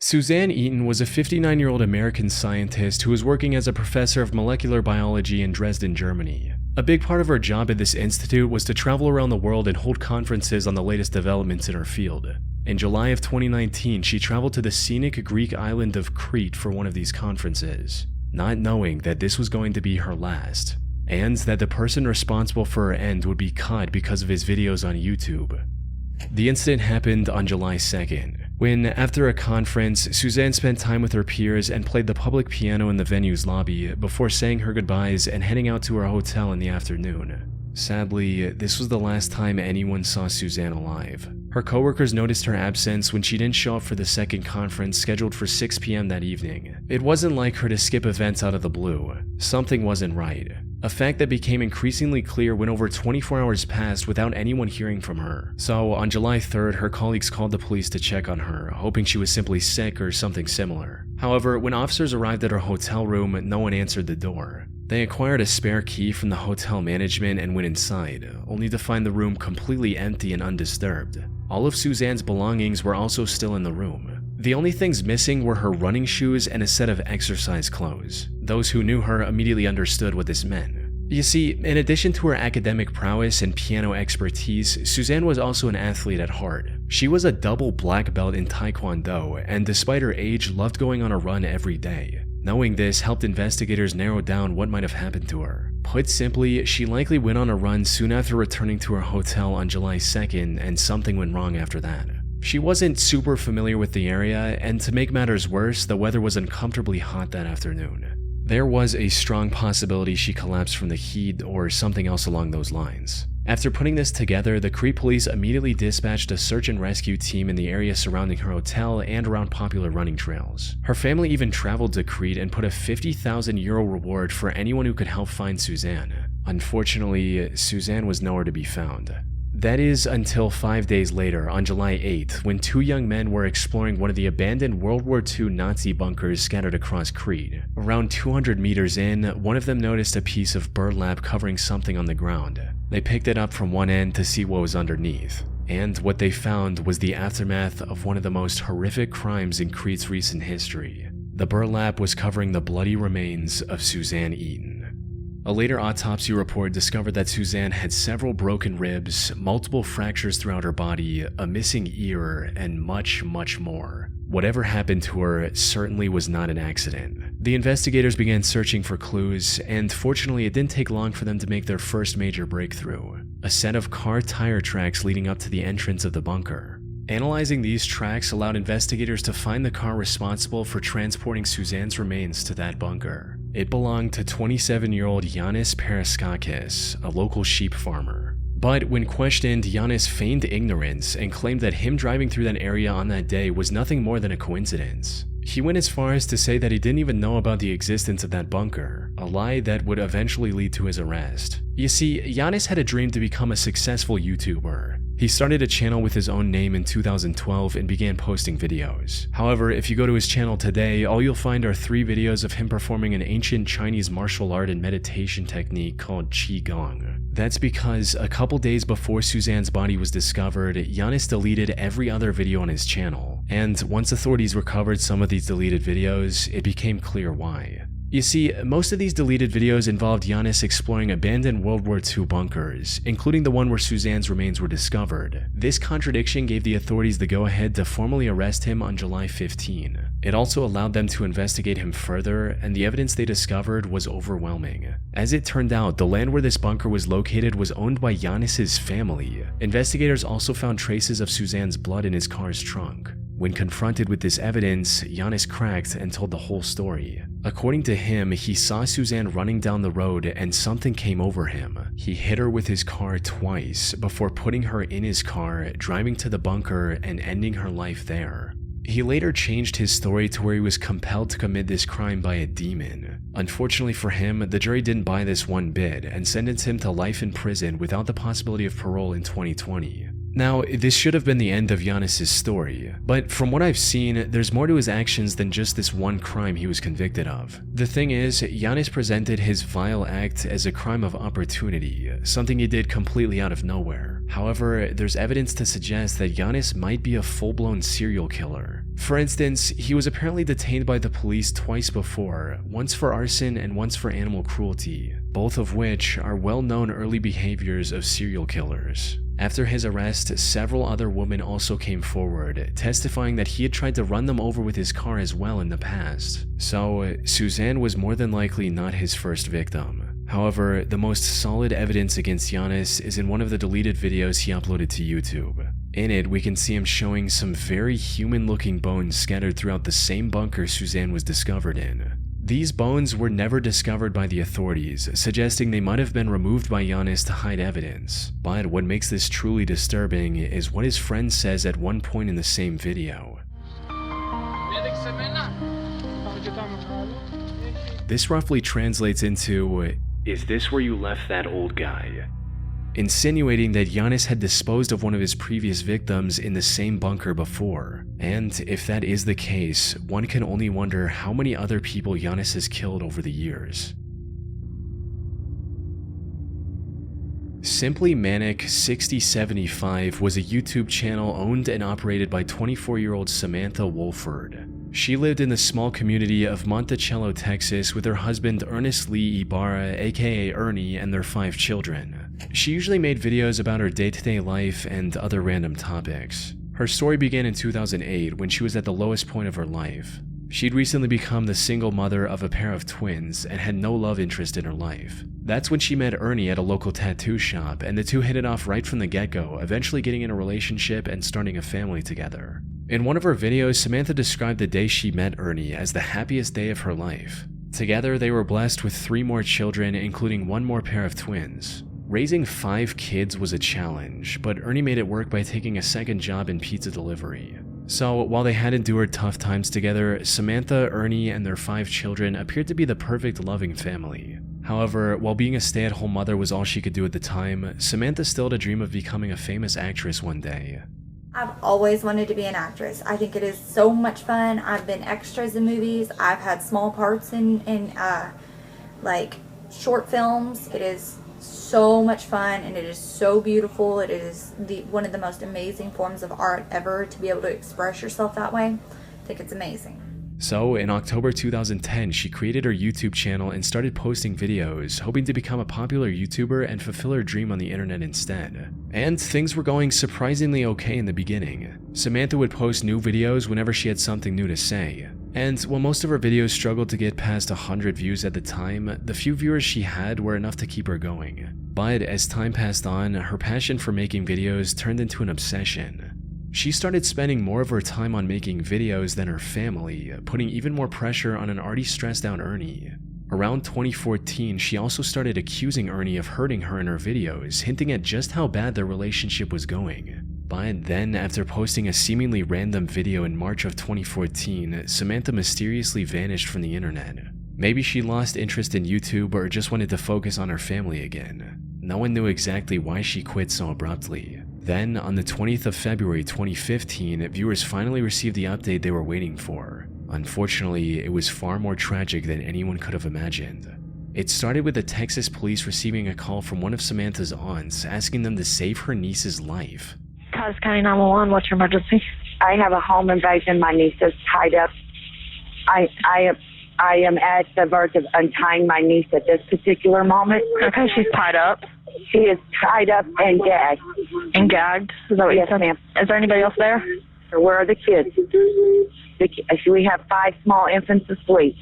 Suzanne Eaton was a 59-year-old American scientist who was working as a professor of molecular biology in Dresden, Germany. A big part of her job at this institute was to travel around the world and hold conferences on the latest developments in her field. In July of 2019, she traveled to the scenic Greek island of Crete for one of these conferences, not knowing that this was going to be her last, and that the person responsible for her end would be caught because of his videos on YouTube. The incident happened on July 2nd, when, after a conference, Suzanne spent time with her peers and played the public piano in the venue's lobby before saying her goodbyes and heading out to her hotel in the afternoon. Sadly, this was the last time anyone saw Suzanne alive. Her coworkers noticed her absence when she didn't show up for the second conference scheduled for 6 p.m. that evening. It wasn't like her to skip events out of the blue. Something wasn't right. A fact that became increasingly clear when over 24 hours passed without anyone hearing from her. So, on July 3rd, her colleagues called the police to check on her, hoping she was simply sick or something similar. However, when officers arrived at her hotel room, no one answered the door. They acquired a spare key from the hotel management and went inside, only to find the room completely empty and undisturbed. All of Suzanne's belongings were also still in the room. The only things missing were her running shoes and a set of exercise clothes. Those who knew her immediately understood what this meant. You see, in addition to her academic prowess and piano expertise, Suzanne was also an athlete at heart. She was a double black belt in Taekwondo, and despite her age, loved going on a run every day. Knowing this helped investigators narrow down what might have happened to her. Put simply, she likely went on a run soon after returning to her hotel on July 2nd, and something went wrong after that. She wasn't super familiar with the area, and to make matters worse, the weather was uncomfortably hot that afternoon. There was a strong possibility she collapsed from the heat or something else along those lines. After putting this together, the Crete police immediately dispatched a search and rescue team in the area surrounding her hotel and around popular running trails. Her family even traveled to Crete and put a €50,000 reward for anyone who could help find Suzanne. Unfortunately, Suzanne was nowhere to be found. That is until 5 days later, on July 8th, when two young men were exploring one of the abandoned World War II Nazi bunkers scattered across Crete. Around 200 meters in, one of them noticed a piece of burlap covering something on the ground. They picked it up from one end to see what was underneath, and what they found was the aftermath of one of the most horrific crimes in Crete's recent history. The burlap was covering the bloody remains of Suzanne Eaton. A later autopsy report discovered that Suzanne had several broken ribs, multiple fractures throughout her body, a missing ear, and much, much more. Whatever happened to her certainly was not an accident. The investigators began searching for clues, and fortunately it didn't take long for them to make their first major breakthrough: a set of car tire tracks leading up to the entrance of the bunker. Analyzing these tracks allowed investigators to find the car responsible for transporting Suzanne's remains to that bunker. It belonged to 27-year-old Yanis Paraskakis, a local sheep farmer. But when questioned, Yanis feigned ignorance and claimed that him driving through that area on that day was nothing more than a coincidence. He went as far as to say that he didn't even know about the existence of that bunker, a lie that would eventually lead to his arrest. You see, Yanis had a dream to become a successful YouTuber. He started a channel with his own name in 2012 and began posting videos. However, if you go to his channel today, all you'll find are 3 videos of him performing an ancient Chinese martial art and meditation technique called Qigong. That's because a couple days before Suzanne's body was discovered, Yanis deleted every other video on his channel. And once authorities recovered some of these deleted videos, it became clear why. You see, most of these deleted videos involved Yanis exploring abandoned World War II bunkers, including the one where Suzanne's remains were discovered. This contradiction gave the authorities the go-ahead to formally arrest him on July 15. It also allowed them to investigate him further, and the evidence they discovered was overwhelming. As it turned out, the land where this bunker was located was owned by Yanis's family. Investigators also found traces of Suzanne's blood in his car's trunk. When confronted with this evidence, Yanis cracked and told the whole story. According to him, he saw Suzanne running down the road and something came over him. He hit her with his car twice before putting her in his car, driving to the bunker, and ending her life there. He later changed his story to where he was compelled to commit this crime by a demon. Unfortunately for him, the jury didn't buy this one bit and sentenced him to life in prison without the possibility of parole in 2020. Now, this should have been the end of Yanis' story, but from what I've seen, there's more to his actions than just this one crime he was convicted of. The thing is, Yanis presented his vile act as a crime of opportunity, something he did completely out of nowhere. However, there's evidence to suggest that Yanis might be a full-blown serial killer. For instance, he was apparently detained by the police twice before, once for arson and once for animal cruelty, both of which are well-known early behaviors of serial killers. After his arrest, several other women also came forward, testifying that he had tried to run them over with his car as well in the past. So, Suzanne was more than likely not his first victim. However, the most solid evidence against Giannis is in one of the deleted videos he uploaded to YouTube. In it, we can see him showing some very human-looking bones scattered throughout the same bunker Suzanne was discovered in. These bones were never discovered by the authorities, suggesting they might have been removed by Giannis to hide evidence. But what makes this truly disturbing is what his friend says at one point in the same video. This roughly translates into, "Is this where you left that old guy?" Insinuating that Giannis had disposed of one of his previous victims in the same bunker before. And if that is the case, one can only wonder how many other people Giannis has killed over the years. Simply Manic 6075 was a YouTube channel owned and operated by 24-year-old Samantha Wolford. She lived in the small community of Monticello, Texas with her husband Ernest Lee Ibarra, aka Ernie, and their 5 children. She usually made videos about her day-to-day life and other random topics. Her story began in 2008 when she was at the lowest point of her life. She'd recently become the single mother of a pair of twins and had no love interest in her life. That's when she met Ernie at a local tattoo shop, and the two hit it off right from the get-go, eventually getting in a relationship and starting a family together. In one of her videos, Samantha described the day she met Ernie as the happiest day of her life. Together, they were blessed with 3 more children, including 1 more pair of twins. Raising 5 kids was a challenge, but Ernie made it work by taking a second job in pizza delivery. So, while they had endured tough times together, Samantha, Ernie, and their 5 children appeared to be the perfect loving family. However, while being a stay-at-home mother was all she could do at the time, Samantha still had a dream of becoming a famous actress one day. I've always wanted to be an actress. I think it is so much fun. I've been extras in movies. I've had small parts in like short films. It is so much fun and it is so beautiful. It is one of the most amazing forms of art ever to be able to express yourself that way. I think it's amazing. So, in October 2010, she created her YouTube channel and started posting videos, hoping to become a popular YouTuber and fulfill her dream on the internet instead. And things were going surprisingly okay in the beginning. Samantha would post new videos whenever she had something new to say. And while most of her videos struggled to get past 100 views at the time, the few viewers she had were enough to keep her going. But as time passed on, her passion for making videos turned into an obsession. She started spending more of her time on making videos than her family, putting even more pressure on an already stressed out Ernie. Around 2014, she also started accusing Ernie of hurting her in her videos, hinting at just how bad their relationship was going. But then, after posting a seemingly random video in March of 2014, Samantha mysteriously vanished from the internet. Maybe she lost interest in YouTube or just wanted to focus on her family again. No one knew exactly why she quit so abruptly. Then, on the 20th of February 2015, viewers finally received the update they were waiting for. Unfortunately, it was far more tragic than anyone could have imagined. It started with the Texas police receiving a call from one of Samantha's aunts asking them to save her niece's life. Cause County 911, what's your emergency? I have a home invasion. My niece is tied up. I am at the verge of untying my niece at this particular moment. Okay, she's tied up. She is tied up and gagged. And gagged? Is that what you said? Ma'am. Is there anybody else there? Where are the kids? We have 5 small infants asleep.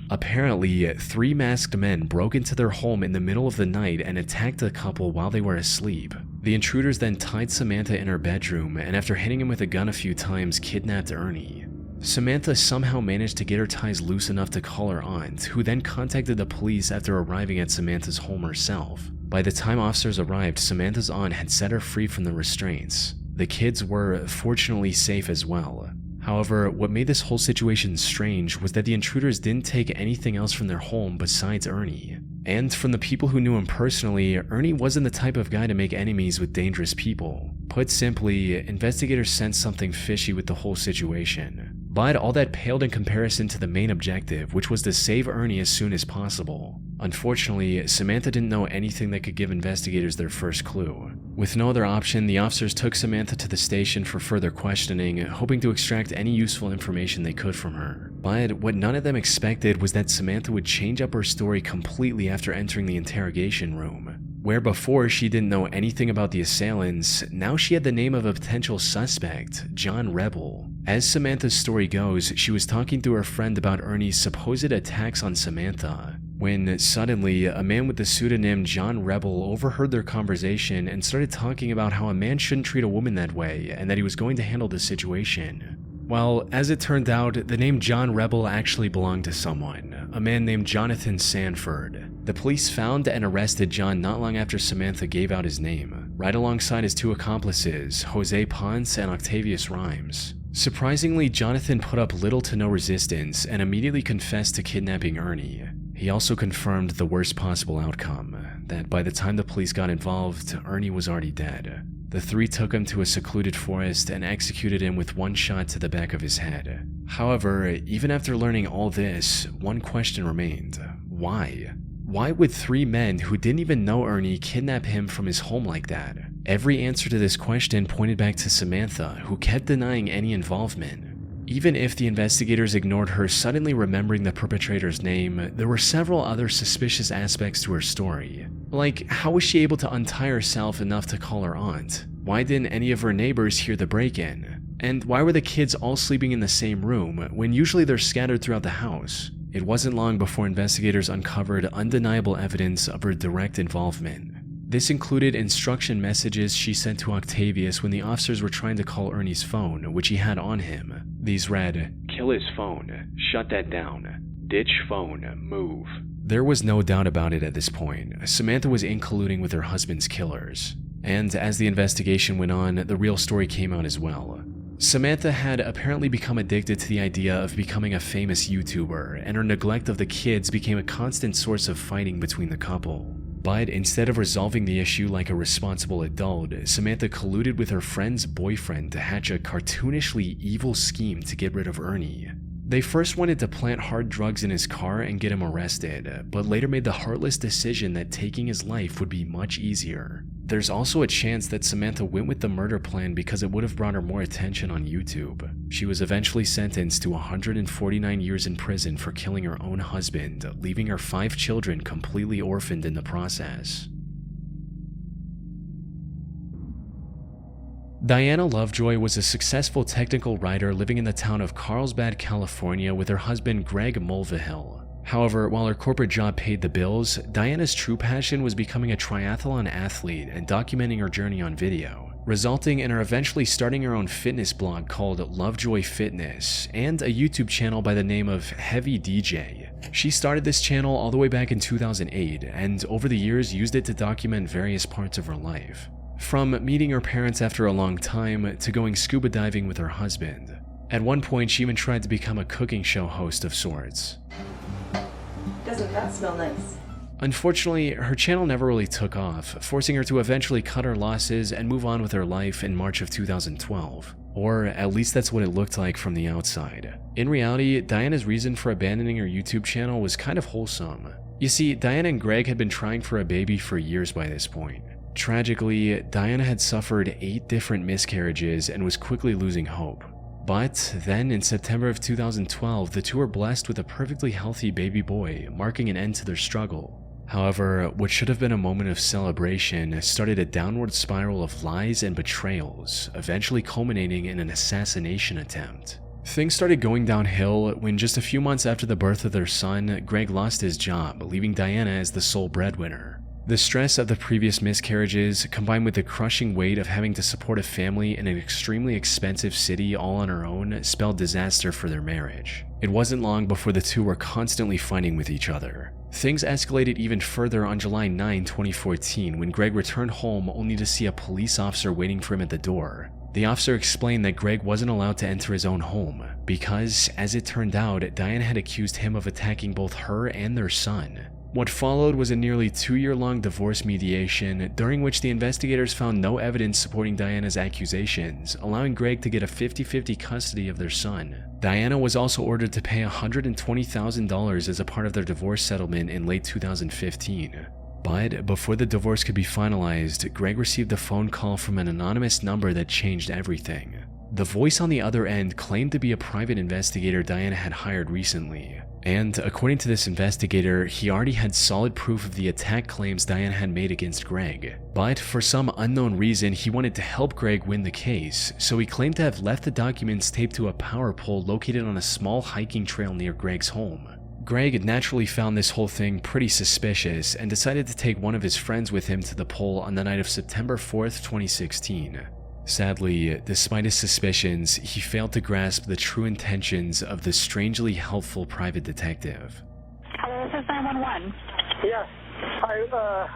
Apparently, 3 masked men broke into their home in the middle of the night and attacked the couple while they were asleep. The intruders then tied Samantha in her bedroom and after hitting him with a gun a few times, kidnapped Ernie. Samantha somehow managed to get her ties loose enough to call her aunt, who then contacted the police after arriving at Samantha's home herself. By the time officers arrived, Samantha's aunt had set her free from the restraints. The kids were fortunately safe as well. However, what made this whole situation strange was that the intruders didn't take anything else from their home besides Ernie. And from the people who knew him personally, Ernie wasn't the type of guy to make enemies with dangerous people. Put simply, investigators sensed something fishy with the whole situation. But all that paled in comparison to the main objective, which was to save Ernie as soon as possible. Unfortunately, Samantha didn't know anything that could give investigators their first clue. With no other option, the officers took Samantha to the station for further questioning, hoping to extract any useful information they could from her. But what none of them expected was that Samantha would change up her story completely after entering the interrogation room. Where before she didn't know anything about the assailants, now she had the name of a potential suspect, John Rebel. As Samantha's story goes, she was talking to her friend about Ernie's supposed attacks on Samantha, when suddenly a man with the pseudonym John Rebel overheard their conversation and started talking about how a man shouldn't treat a woman that way and that he was going to handle the situation. Well, as it turned out, the name John Rebel actually belonged to someone, a man named Jonathan Sanford. The police found and arrested John not long after Samantha gave out his name, right alongside his two accomplices, Jose Ponce and Octavius Rhymes. Surprisingly, Jonathan put up little to no resistance and immediately confessed to kidnapping Ernie. He also confirmed the worst possible outcome, that by the time the police got involved, Ernie was already dead. The three took him to a secluded forest and executed him with one shot to the back of his head. However, even after learning all this, one question remained. Why? Why would three men who didn't even know Ernie kidnap him from his home like that? Every answer to this question pointed back to Samantha, who kept denying any involvement. Even if the investigators ignored her suddenly remembering the perpetrator's name, there were several other suspicious aspects to her story. Like, how was she able to untie herself enough to call her aunt? Why didn't any of her neighbors hear the break-in? And why were the kids all sleeping in the same room, when usually they're scattered throughout the house? It wasn't long before investigators uncovered undeniable evidence of her direct involvement. This included instruction messages she sent to Octavius when the officers were trying to call Ernie's phone, which he had on him. These read, "Kill his phone, shut that down, ditch phone, move." There was no doubt about it at this point. Samantha was in colluding with her husband's killers. And as the investigation went on, the real story came out as well. Samantha had apparently become addicted to the idea of becoming a famous YouTuber, and her neglect of the kids became a constant source of fighting between the couple. But instead of resolving the issue like a responsible adult, Samantha colluded with her friend's boyfriend to hatch a cartoonishly evil scheme to get rid of Ernie. They first wanted to plant hard drugs in his car and get him arrested, but later made the heartless decision that taking his life would be much easier. There's also a chance that Samantha went with the murder plan because it would have brought her more attention on YouTube. She was eventually sentenced to 149 years in prison for killing her own husband, leaving her 5 children completely orphaned in the process. Diana Lovejoy was a successful technical writer living in the town of Carlsbad, California with her husband Greg Mulvihill. However, while her corporate job paid the bills, Diana's true passion was becoming a triathlon athlete and documenting her journey on video, resulting in her eventually starting her own fitness blog called Lovejoy Fitness and a YouTube channel by the name of Heavy DJ. She started this channel all the way back in 2008 and over the years used it to document various parts of her life. From meeting her parents after a long time to going scuba diving with her husband. At one point, she even tried to become a cooking show host of sorts. Doesn't that smell nice? Unfortunately, her channel never really took off, forcing her to eventually cut her losses and move on with her life in March of 2012. Or at least that's what it looked like from the outside. In reality, Diana's reason for abandoning her YouTube channel was kind of wholesome. You see, Diana and Greg had been trying for a baby for years by this point. Tragically, Diana had suffered 8 different miscarriages and was quickly losing hope. But then in September of 2012, the two were blessed with a perfectly healthy baby boy, marking an end to their struggle. However, what should have been a moment of celebration started a downward spiral of lies and betrayals, eventually culminating in an assassination attempt. Things started going downhill when just a few months after the birth of their son, Greg lost his job, leaving Diana as the sole breadwinner. The stress of the previous miscarriages, combined with the crushing weight of having to support a family in an extremely expensive city all on her own, spelled disaster for their marriage. It wasn't long before the two were constantly fighting with each other. Things escalated even further on July 9, 2014, when Greg returned home only to see a police officer waiting for him at the door. The officer explained that Greg wasn't allowed to enter his own home because, as it turned out, Diana had accused him of attacking both her and their son. What followed was a nearly 2-year-long divorce mediation, during which the investigators found no evidence supporting Diana's accusations, allowing Greg to get a 50-50 custody of their son. Diana was also ordered to pay $120,000 as a part of their divorce settlement in late 2015. But before the divorce could be finalized, Greg received a phone call from an anonymous number that changed everything. The voice on the other end claimed to be a private investigator Diana had hired recently. And according to this investigator, he already had solid proof of the attack claims Diana had made against Greg. But for some unknown reason, he wanted to help Greg win the case, so he claimed to have left the documents taped to a power pole located on a small hiking trail near Greg's home. Greg naturally found this whole thing pretty suspicious and decided to take one of his friends with him to the pole on the night of September 4th, 2016. Sadly, despite his suspicions, he failed to grasp the true intentions of the strangely helpful private detective. Hello, this is 911. Yes.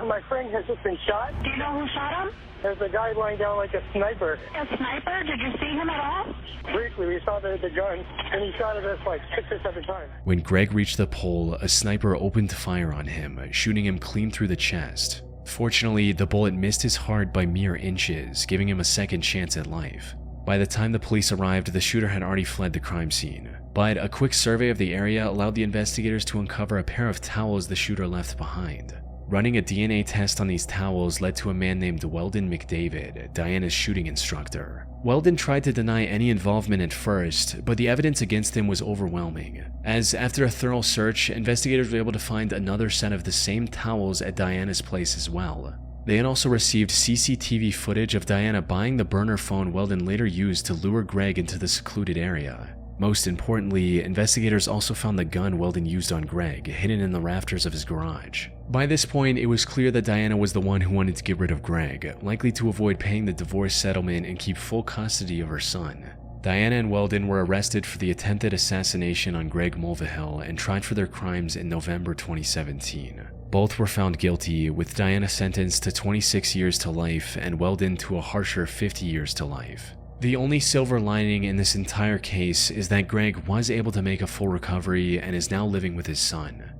My friend has just been shot. Do you know who shot him? There's a guy lying down like a sniper. A sniper? Did you see him at all? Briefly, we saw the gun, and he shot at us like 6 or 7 times. When Greg reached the pole, a sniper opened fire on him, shooting him clean through the chest. Fortunately, the bullet missed his heart by mere inches, giving him a second chance at life. By the time the police arrived, the shooter had already fled the crime scene. But a quick survey of the area allowed the investigators to uncover a pair of towels the shooter left behind. Running a DNA test on these towels led to a man named Weldon McDavid, Diana's shooting instructor. Weldon tried to deny any involvement at first, but the evidence against him was overwhelming, as after a thorough search, investigators were able to find another set of the same towels at Diana's place as well. They had also received CCTV footage of Diana buying the burner phone Weldon later used to lure Greg into the secluded area. Most importantly, investigators also found the gun Weldon used on Greg, hidden in the rafters of his garage. By this point, it was clear that Diana was the one who wanted to get rid of Greg, likely to avoid paying the divorce settlement and keep full custody of her son. Diana and Weldon were arrested for the attempted assassination on Greg Mulvihill and tried for their crimes in November 2017. Both were found guilty, with Diana sentenced to 26 years to life and Weldon to a harsher 50 years to life. The only silver lining in this entire case is that Greg was able to make a full recovery and is now living with his son.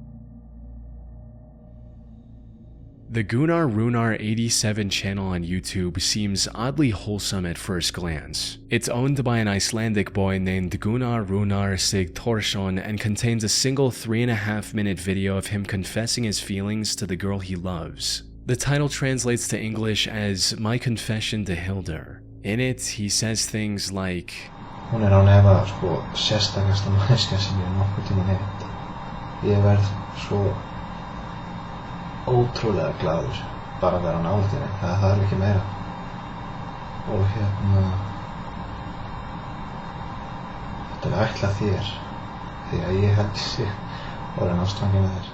The Gunnar Runar 87 channel on YouTube seems oddly wholesome at first glance. It's owned by an Icelandic boy named Gunnar Runar Sigthorsson and contains a single 3.5-minute video of him confessing his feelings to the girl he loves. The title translates to English as My Confession to Hildur. In it, he says things like, Hún án efa sérstakasta manneskja sem ég nokkuð tímann hitt. Ég verð svo ótrúlega glaður bara að vera nálægt henni. Það þarf ekki meira. Og þetta ætlað þér því að ég held sig orðinn ástfanginn af þér.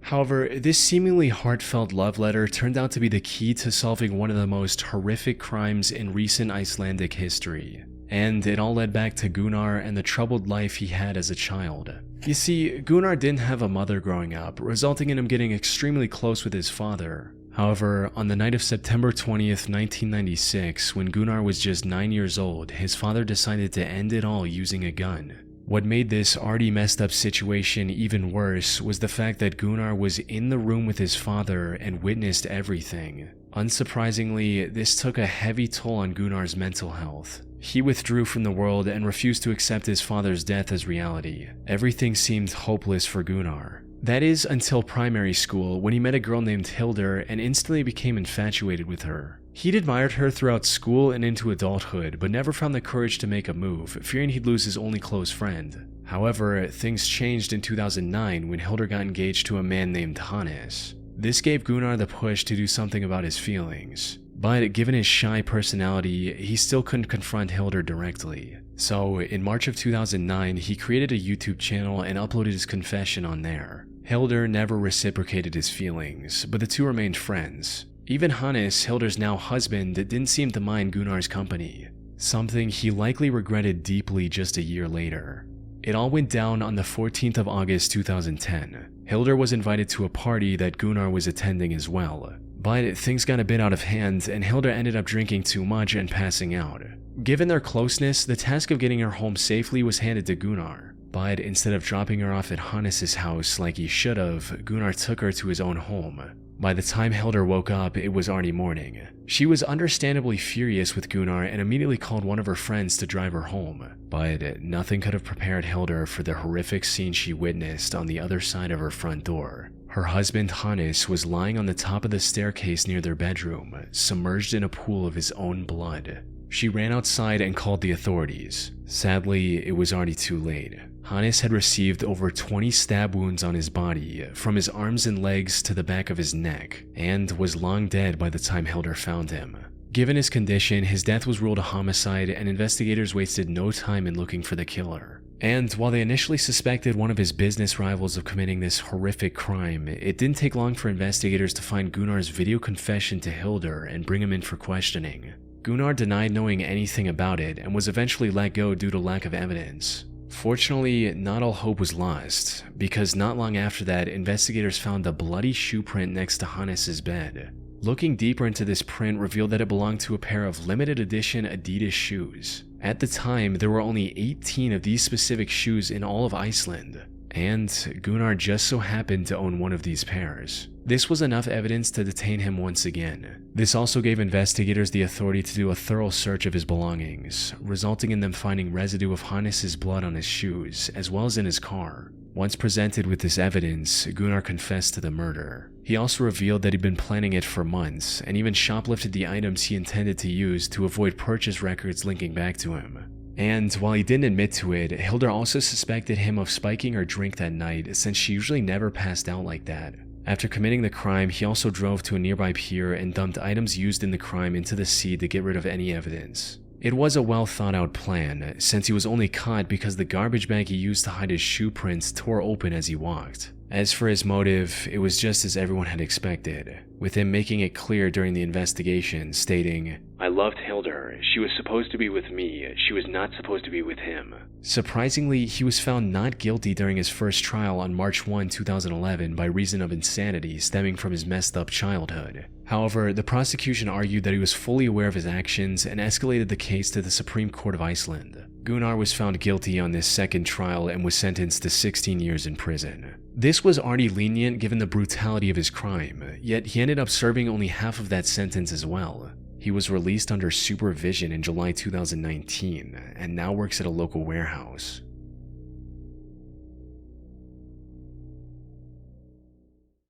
However, this seemingly heartfelt love letter turned out to be the key to solving one of the most horrific crimes in recent Icelandic history. And it all led back to Gunnar and the troubled life he had as a child. You see, Gunnar didn't have a mother growing up, resulting in him getting extremely close with his father. However, on the night of September 20th, 1996, when Gunnar was just 9 years old, his father decided to end it all using a gun. What made this already messed up situation even worse was the fact that Gunnar was in the room with his father and witnessed everything. Unsurprisingly, this took a heavy toll on Gunnar's mental health. He withdrew from the world and refused to accept his father's death as reality. Everything seemed hopeless for Gunnar. That is until primary school, when he met a girl named Hildur and instantly became infatuated with her. He'd admired her throughout school and into adulthood, but never found the courage to make a move, fearing he'd lose his only close friend. However, things changed in 2009 when Hildur got engaged to a man named Hannes. This gave Gunnar the push to do something about his feelings. But given his shy personality, he still couldn't confront Hildur directly. So, in March of 2009, he created a YouTube channel and uploaded his confession on there. Hildur never reciprocated his feelings, but the two remained friends. Even Hannes, Hildur's now husband, didn't seem to mind Gunnar's company, something he likely regretted deeply just a year later. It all went down on the 14th of August 2010. Hildur was invited to a party that Gunnar was attending as well. But things got a bit out of hand and Hildur ended up drinking too much and passing out. Given their closeness, the task of getting her home safely was handed to Gunnar. But instead of dropping her off at Hannes' house like he should have, Gunnar took her to his own home. By the time Hildur woke up, it was already morning. She was understandably furious with Gunnar and immediately called one of her friends to drive her home. But nothing could have prepared Hildur for the horrific scene she witnessed on the other side of her front door. Her husband Hannes was lying on the top of the staircase near their bedroom, submerged in a pool of his own blood. She ran outside and called the authorities. Sadly, it was already too late. Hannes had received over 20 stab wounds on his body, from his arms and legs to the back of his neck, and was long dead by the time Hildur found him. Given his condition, his death was ruled a homicide, and investigators wasted no time in looking for the killer. And while they initially suspected one of his business rivals of committing this horrific crime, it didn't take long for investigators to find Gunnar's video confession to Hildur and bring him in for questioning. Gunnar denied knowing anything about it and was eventually let go due to lack of evidence. Fortunately, not all hope was lost, because not long after that, investigators found a bloody shoe print next to Hannes's bed. Looking deeper into this print revealed that it belonged to a pair of limited edition Adidas shoes. At the time, there were only 18 of these specific shoes in all of Iceland, and Gunnar just so happened to own one of these pairs. This was enough evidence to detain him once again. This also gave investigators the authority to do a thorough search of his belongings, resulting in them finding residue of Hannes's blood on his shoes, as well as in his car. Once presented with this evidence, Gunnar confessed to the murder. He also revealed that he'd been planning it for months, and even shoplifted the items he intended to use to avoid purchase records linking back to him. And while he didn't admit to it, Hildur also suspected him of spiking her drink that night, since she usually never passed out like that. After committing the crime, he also drove to a nearby pier and dumped items used in the crime into the sea to get rid of any evidence. It was a well thought out plan, since he was only caught because the garbage bag he used to hide his shoe prints tore open as he walked. As for his motive, it was just as everyone had expected, with him making it clear during the investigation, stating, "I loved Hildur. She was supposed to be with me. She was not supposed to be with him." Surprisingly, he was found not guilty during his first trial on March 1, 2011 by reason of insanity stemming from his messed up childhood. However, the prosecution argued that he was fully aware of his actions and escalated the case to the Supreme Court of Iceland. Gunnar was found guilty on this second trial and was sentenced to 16 years in prison. This was already lenient given the brutality of his crime, yet he ended up serving only half of that sentence as well. He was released under supervision in July 2019 and now works at a local warehouse.